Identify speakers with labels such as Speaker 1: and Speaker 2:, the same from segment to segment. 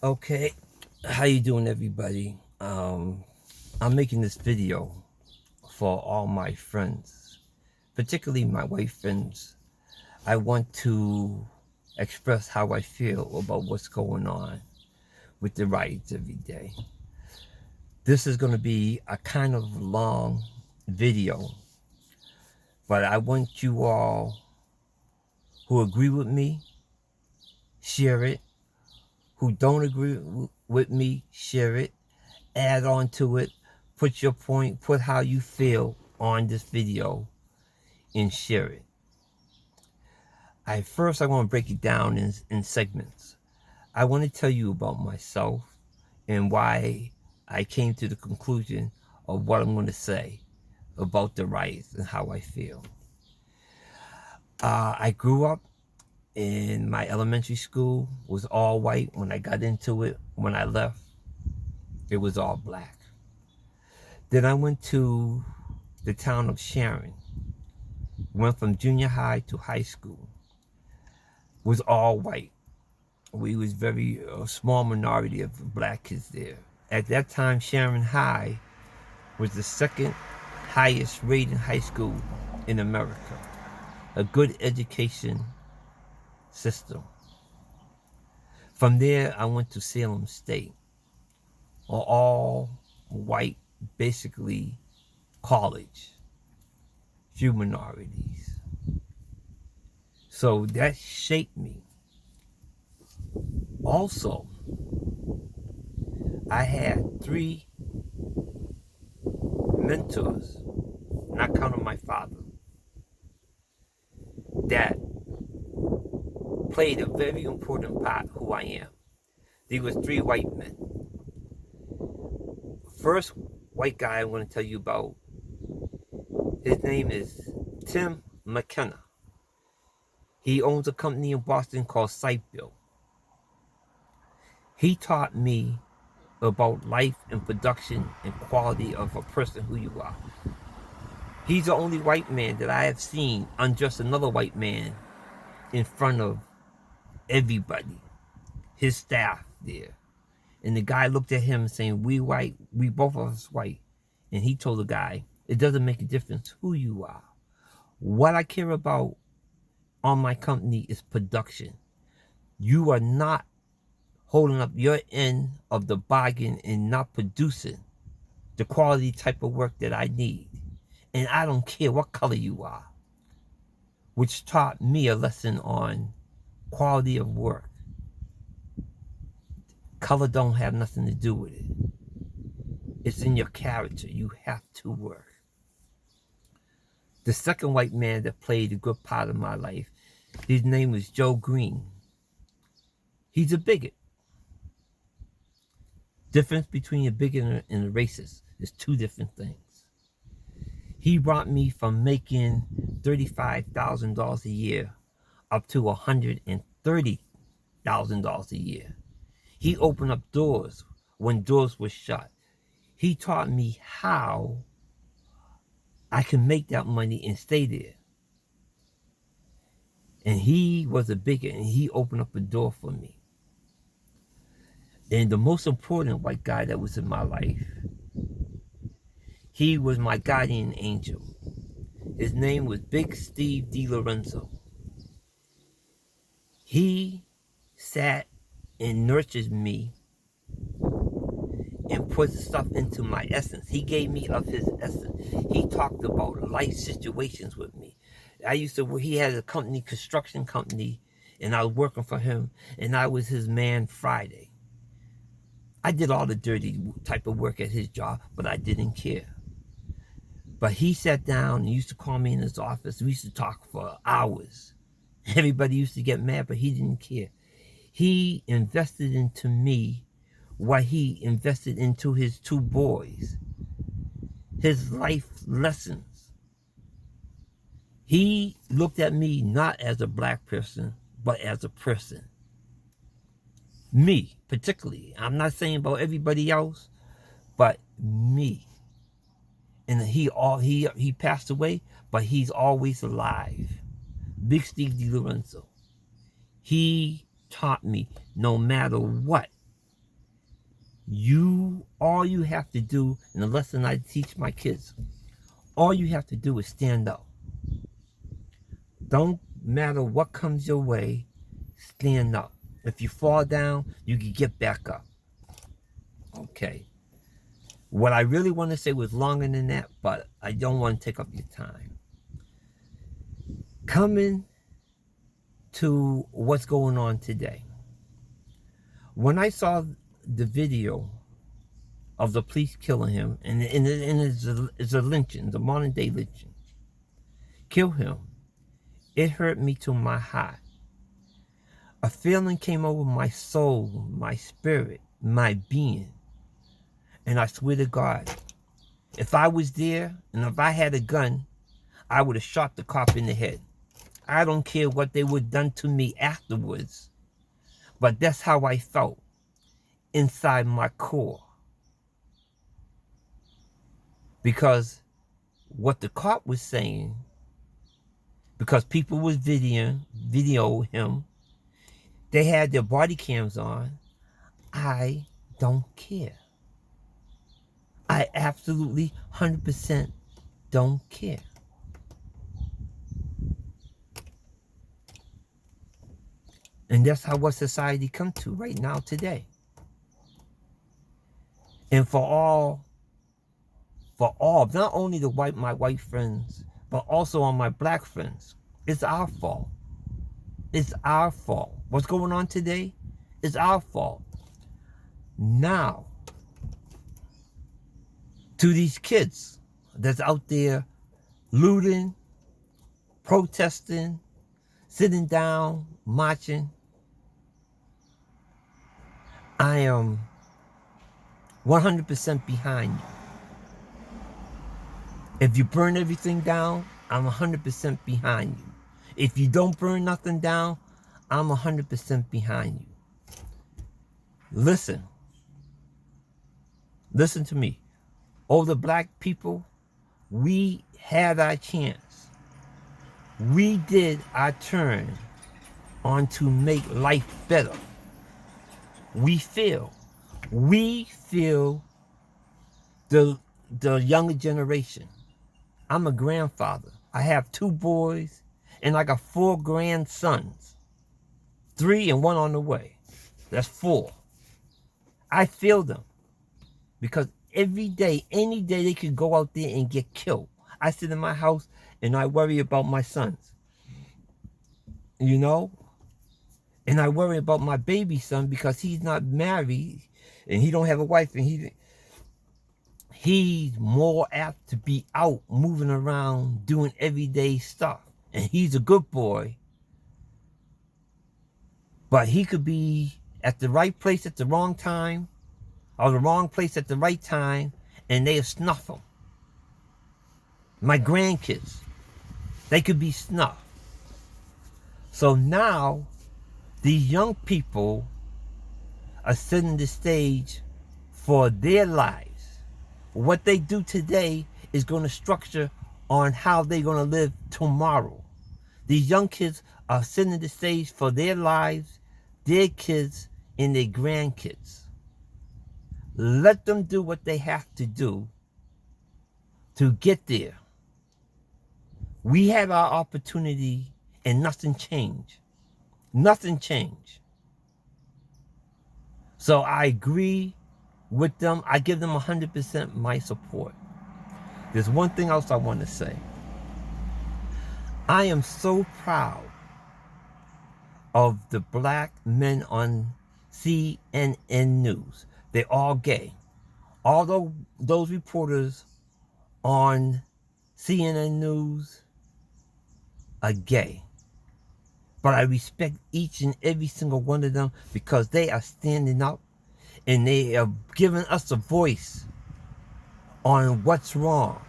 Speaker 1: Okay, how you doing, everybody? I'm making this video for all my friends, particularly my white friends. I want to express how I feel about what's going on with the riots every day. This is going to be a kind of long video, but I want you all who agree with me, share it. Who don't agree with me, share it. Add on to it, put your point, put how you feel on this video and share it. I want to break it down in segments. I want to tell you about myself and why I came to the conclusion of what I'm going to say about the riots and how I feel. I grew up in my elementary school, was all white. When I got into it, when I left, it was all black. Then I went to the town of Sharon, went from junior high to high school, was all white. We was very small minority of black kids there. At that time, Sharon High was the second highest rated high school in America. A good education system. From there, I went to Salem State, an all white, basically college, few minorities. So that shaped me. Also, I had three mentors, not counting my father, that played a very important part who I am. There were three white men. First white guy I want to tell you about, his name is Tim McKenna. He owns a company in Boston called Siteville. He taught me about life and production and quality of a person who you are. He's the only white man that I have seen undress another white man in front of everybody, his staff there. And the guy looked at him saying, we white, we both of us white. And he told the guy, it doesn't make a difference who you are. What I care about on my company is production. You are not holding up your end of the bargain and not producing the quality type of work that I need. And I don't care what color you are, which taught me a lesson on quality of work. Color don't have nothing to do with it. It's in your character. You have to work. The second white man that played a good part of my life, his name was Joe Green. He's a bigot. Difference between a bigot and a racist is two different things. He brought me from making $35,000 a year up to $130,000 a year. He opened up doors when doors were shut. He taught me how I can make that money and stay there. And he was a bigot, and he opened up a door for me. And the most important white guy that was in my life, he was my guardian angel. His name was Big Steve DiLorenzo. He sat and nurtured me and put stuff into my essence. He gave me of his essence. He talked about life situations with me. He had a company, construction company, and I was working for him, and I was his man Friday. I did all the dirty type of work at his job, but I didn't care. But he sat down and used to call me in his office. We used to talk for hours. Everybody used to get mad, but he didn't care. He invested into me what he invested into his two boys, his life lessons. He looked at me not as a black person, but as a person. Me, particularly. I'm not saying about everybody else, but me. And he passed away, but he's always alive. Big Steve DiLorenzo. He taught me no matter what, All you have to do, and the lesson I teach my kids, all you have to do is stand up. Don't matter what comes your way, stand up. If you fall down, you can get back up. Okay. What I really want to say was longer than that, but I don't want to take up your time. Coming to what's going on today. When I saw the video of the police killing him, and it's a lynching, the modern day lynching, kill him, it hurt me to my heart. A feeling came over my soul, my spirit, my being. And I swear to God, if I was there and if I had a gun, I would have shot the cop in the head. I don't care what they would have done to me afterwards, but that's how I felt inside my core. Because what the cop was saying, because people was video him, they had their body cams on, I don't care. I absolutely 100% don't care. And that's how what society come to right now today. And for all, not only my white friends, but also on my black friends, it's our fault. It's our fault. What's going on today is our fault. Now, to these kids that's out there looting, protesting, sitting down, marching, I am 100% behind you. If you burn everything down, I'm 100% behind you. If you don't burn nothing down, I'm 100% behind you. Listen to me. All the black people, we had our chance. We did our turn on to make life better. We feel the younger generation. I'm a grandfather. I have 2 boys and I got 4 grandsons. 3 and 1 on the way. That's 4. I feel them because every day, any day they could go out there and get killed. I sit in my house and I worry about my sons. You know? And I worry about my baby son because he's not married and he don't have a wife and he's more apt to be out moving around doing everyday stuff. And he's a good boy. But he could be at the right place at the wrong time or the wrong place at the right time and they'll snuff him. My grandkids, they could be snuffed. So now these young people are setting the stage for their lives. What they do today is going to structure on how they're going to live tomorrow. These young kids are setting the stage for their lives, their kids, and their grandkids. Let them do what they have to do to get there. We had our opportunity and nothing changed. Nothing changed. So I agree with them. I give them 100% my support. There's one thing else I want to say. I am so proud of the black men on CNN News. They're all gay. Although those reporters on CNN News are gay. But I respect each and every single one of them because they are standing up and they are giving us a voice on what's wrong.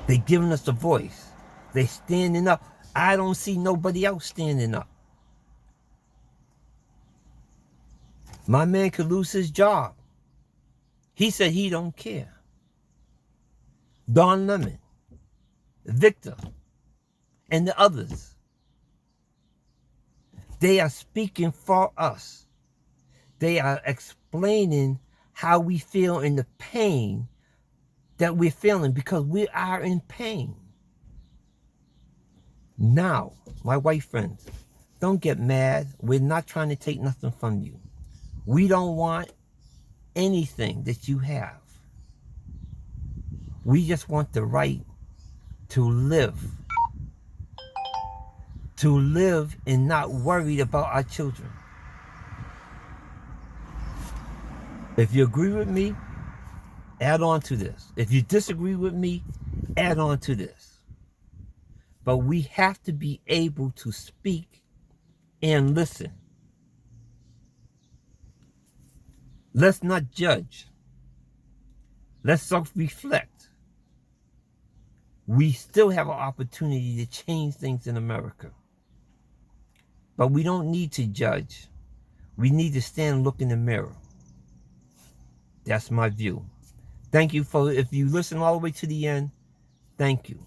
Speaker 1: They're giving us a voice. They're standing up. I don't see nobody else standing up. My man could lose his job. He said he don't care. Don Lemon, Victor, and the others. They are speaking for us. They are explaining how we feel in the pain that we're feeling, because we are in pain. Now, my white friends, don't get mad. We're not trying to take nothing from you. We don't want anything that you have. We just want the right to live. To live and not worried about our children. If you agree with me, add on to this. If you disagree with me, add on to this. But we have to be able to speak and listen. Let's not judge. Let's self-reflect. We still have an opportunity to change things in America. But we don't need to judge. We need to stand and look in the mirror. That's my view. Thank you for, if you listen all the way to the end, thank you.